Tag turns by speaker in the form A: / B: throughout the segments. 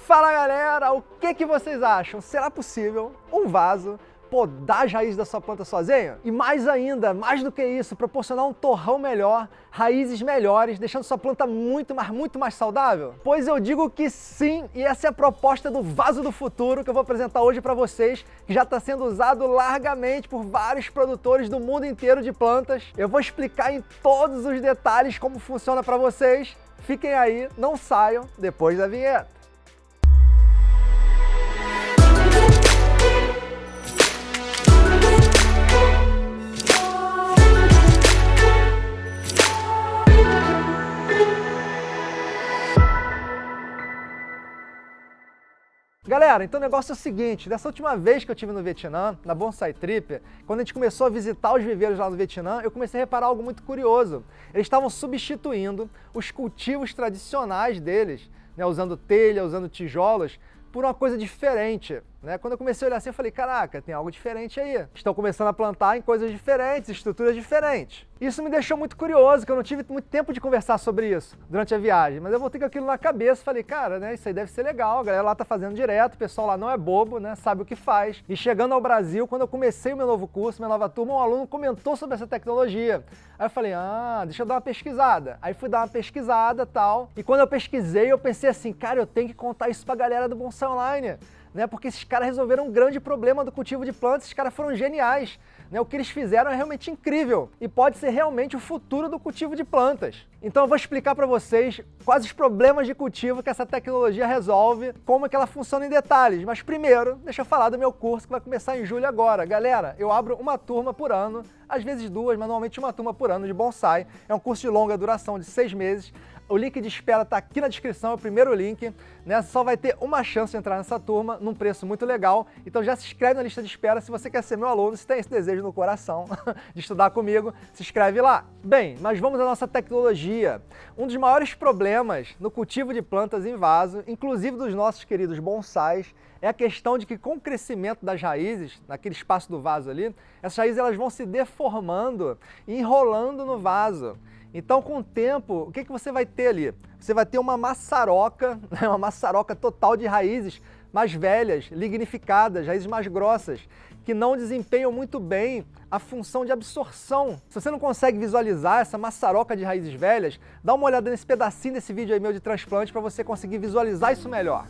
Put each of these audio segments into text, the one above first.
A: Fala galera, o que vocês acham? Será possível um vaso podar as raízes da sua planta sozinho? E mais ainda, mais do que isso, proporcionar um torrão melhor, raízes melhores, deixando sua planta muito mais saudável? Pois eu digo que sim, e essa é a proposta do vaso do futuro que eu vou apresentar hoje para vocês, que já está sendo usado largamente por vários produtores do mundo inteiro de plantas. Eu vou explicar em todos os detalhes como funciona para vocês. Fiquem aí, não saiam depois da vinheta. Galera, então o negócio é o seguinte, dessa última vez que eu estive no Vietnã, na Bonsai Trip, quando a gente começou a visitar os viveiros lá no Vietnã, eu comecei a reparar algo muito curioso. Eles estavam substituindo os cultivos tradicionais deles, né, usando telha, usando tijolos, por uma coisa diferente. Né? Quando eu comecei a olhar assim, eu falei, caraca, tem algo diferente aí. Estão começando a plantar em coisas diferentes, estruturas diferentes. Isso me deixou muito curioso, que eu não tive muito tempo de conversar sobre isso durante a viagem, mas eu voltei com aquilo na cabeça e falei, cara, né, isso aí deve ser legal, a galera lá tá fazendo direto, o pessoal lá não é bobo, né, sabe o que faz. E chegando ao Brasil, quando eu comecei o meu novo curso, minha nova turma, um aluno comentou sobre essa tecnologia. Aí eu falei, deixa eu dar uma pesquisada. Aí fui dar uma pesquisada e tal, e quando eu pesquisei, eu pensei assim, cara, eu tenho que contar isso pra galera do Bonsai Online. Né, porque esses caras resolveram um grande problema do cultivo de plantas, esses caras foram geniais. Né, o que eles fizeram é realmente incrível e pode ser realmente o futuro do cultivo de plantas. Então eu vou explicar para vocês quais os problemas de cultivo que essa tecnologia resolve, como é que ela funciona em detalhes. Mas primeiro, deixa eu falar do meu curso que vai começar em julho agora. Galera, eu abro uma turma por ano, às vezes duas, mas normalmente uma turma por ano de bonsai. É um curso de longa duração de 6 meses. O link de espera está aqui na descrição, é o primeiro link, né? Só vai ter uma chance de entrar nessa turma, num preço muito legal. Então já se inscreve na lista de espera se você quer ser meu aluno, se tem esse desejo no coração de estudar comigo, se inscreve lá. Bem, mas vamos à nossa tecnologia. Um dos maiores problemas no cultivo de plantas em vaso, inclusive dos nossos queridos bonsais, é a questão de que com o crescimento das raízes, naquele espaço do vaso ali, essas raízes elas vão se deformando e enrolando no vaso. Então, com o tempo, o que você vai ter ali? Você vai ter uma maçaroca, uma maçaroca total de raízes mais velhas, lignificadas, raízes mais grossas, que não desempenham muito bem a função de absorção. Se você não consegue visualizar essa maçaroca de raízes velhas, dá uma olhada nesse pedacinho desse vídeo aí meu de transplante para você conseguir visualizar isso melhor.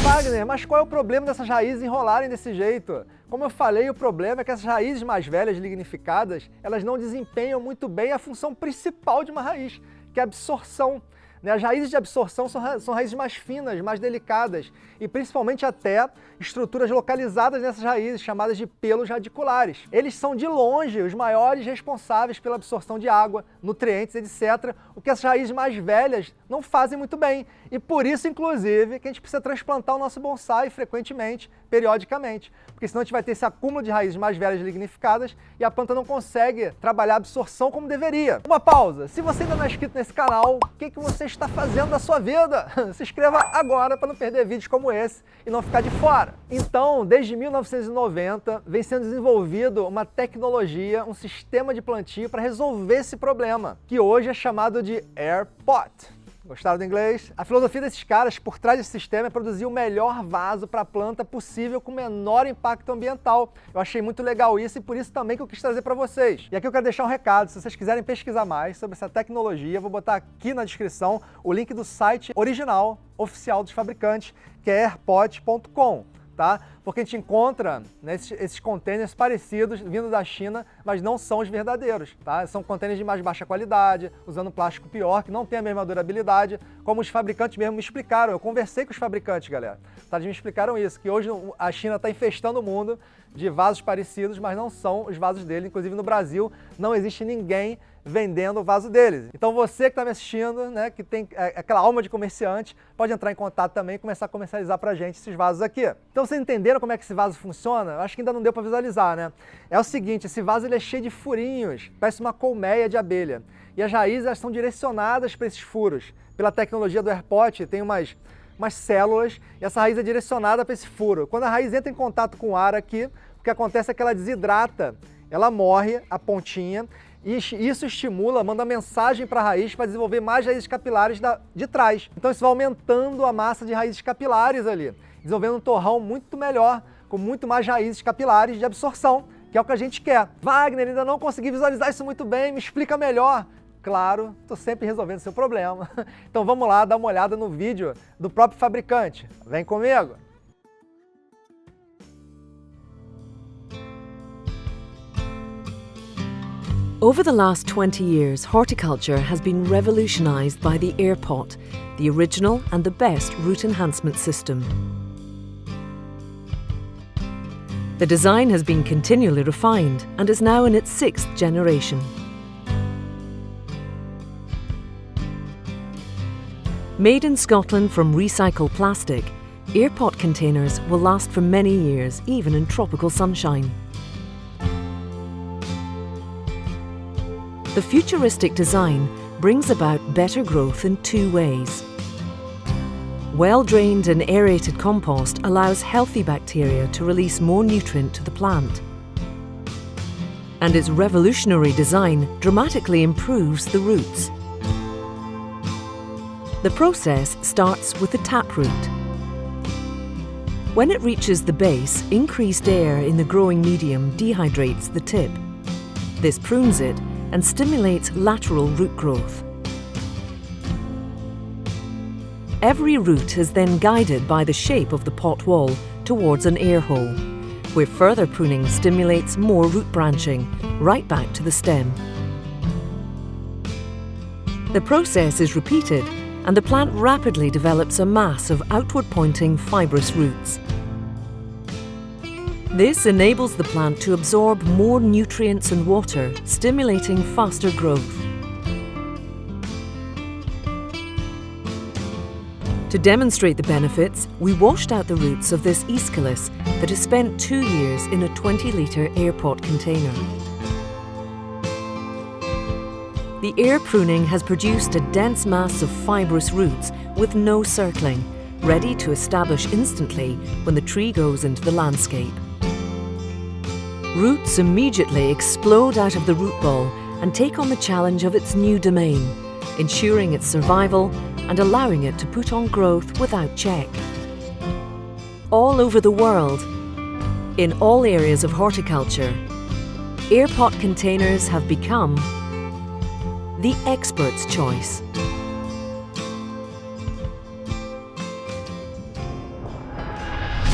A: Wagner, mas qual é o problema dessas raízes enrolarem desse jeito? Como eu falei, o problema é que essas raízes mais velhas, lignificadas, elas não desempenham muito bem a função principal de uma raiz, que é a absorção. As raízes de absorção são raízes mais finas, mais delicadas e principalmente até estruturas localizadas nessas raízes, chamadas de pelos radiculares. Eles são de longe os maiores responsáveis pela absorção de água, nutrientes, etc., o que essas raízes mais velhas não fazem muito bem. E por isso, inclusive, que a gente precisa transplantar o nosso bonsai frequentemente, periodicamente, porque senão a gente vai ter esse acúmulo de raízes mais velhas lignificadas e a planta não consegue trabalhar a absorção como deveria. Uma pausa. Se você ainda não é inscrito nesse canal, o que você está fazendo da sua vida? Se inscreva agora para não perder vídeos como esse e não ficar de fora. Então, desde 1990, vem sendo desenvolvido uma tecnologia, um sistema de plantio para resolver esse problema, que hoje é chamado de Air Pot. Gostaram do inglês? A filosofia desses caras por trás desse sistema é produzir o melhor vaso para a planta possível com o menor impacto ambiental. Eu achei muito legal isso e por isso também que eu quis trazer para vocês. E aqui eu quero deixar um recado, se vocês quiserem pesquisar mais sobre essa tecnologia, eu vou botar aqui na descrição o link do site original, oficial dos fabricantes, que é airpot.com. Tá? Porque a gente encontra, né, esses containers parecidos vindo da China, mas não são os verdadeiros. Tá? São containers de mais baixa qualidade, usando plástico pior, que não tem a mesma durabilidade, como os fabricantes mesmo me explicaram. Eu conversei com os fabricantes, galera. Tá? Eles me explicaram isso, que hoje a China está infestando o mundo de vasos parecidos, mas não são os vasos dele. Inclusive no Brasil não existe ninguém vendendo o vaso deles. Então você que está me assistindo, né, que tem aquela alma de comerciante, pode entrar em contato também e começar a comercializar pra gente esses vasos aqui. Então vocês entenderam como é que esse vaso funciona? Eu acho que ainda não deu para visualizar, né? É o seguinte, esse vaso ele é cheio de furinhos, parece uma colmeia de abelha. E as raízes elas são direcionadas para esses furos. Pela tecnologia do AirPot, tem umas células e essa raiz é direcionada para esse furo. Quando a raiz entra em contato com o ar aqui, o que acontece é que ela desidrata, ela morre, a pontinha, e isso estimula, manda mensagem para a raiz para desenvolver mais raízes capilares de trás. Então isso vai aumentando a massa de raízes capilares ali, desenvolvendo um torrão muito melhor, com muito mais raízes capilares de absorção, que é o que a gente quer. Wagner, ainda não consegui visualizar isso muito bem, me explica melhor. Claro, estou sempre resolvendo seu problema. Então vamos lá dar uma olhada no vídeo do próprio fabricante. Vem comigo!
B: Over the last 20 years, horticulture has been revolutionised by the AirPot, the original and the best root enhancement system. The design has been continually refined and is now in its 6th generation. Made in Scotland from recycled plastic, AirPot containers will last for many years, even in tropical sunshine. The futuristic design brings about better growth in 2 ways. Well-drained and aerated compost allows healthy bacteria to release more nutrient to the plant. And its revolutionary design dramatically improves the roots. The process starts with the taproot. When it reaches the base, increased air in the growing medium dehydrates the tip. This prunes it and stimulates lateral root growth. Every root is then guided by the shape of the pot wall towards an air hole, where further pruning stimulates more root branching, right back to the stem. The process is repeated, and the plant rapidly develops a mass of outward-pointing fibrous roots. This enables the plant to absorb more nutrients and water, stimulating faster growth. To demonstrate the benefits, we washed out the roots of this Aeschylus that has spent 2 years in a 20-litre AirPot container. The air pruning has produced a dense mass of fibrous roots with no circling, ready to establish instantly when the tree goes into the landscape. Roots immediately explode out of the root ball and take on the challenge of its new domain, ensuring its survival and allowing it to put on growth without check. All over the world, in all areas of horticulture, AirPot containers have become the expert's choice.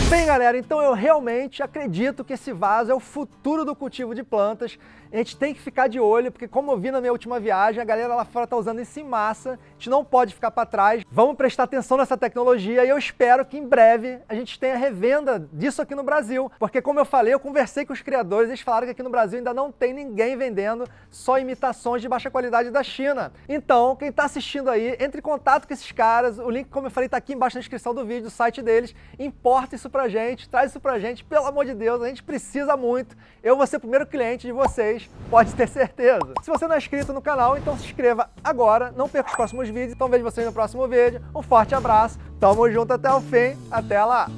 A: Bem, galera, então eu realmente acredito que esse vaso é o futuro do cultivo de plantas. A gente tem que ficar de olho, porque como eu vi na minha última viagem, a galera lá fora está usando isso em massa, a gente não pode ficar para trás. Vamos prestar atenção nessa tecnologia e eu espero que em breve a gente tenha revenda disso aqui no Brasil, porque como eu falei, eu conversei com os criadores, eles falaram que aqui no Brasil ainda não tem ninguém vendendo, só imitações de baixa qualidade da China. Então, quem está assistindo aí, entre em contato com esses caras, o link, como eu falei, está aqui embaixo na descrição do vídeo, do site deles, importa isso pra gente, traz isso pra gente, pelo amor de Deus, a gente precisa muito, eu vou ser o primeiro cliente de vocês, pode ter certeza. Se você não é inscrito no canal, então se inscreva agora, não perca os próximos vídeos, então vejo vocês no próximo vídeo, um forte abraço, tamo junto até o fim, até lá!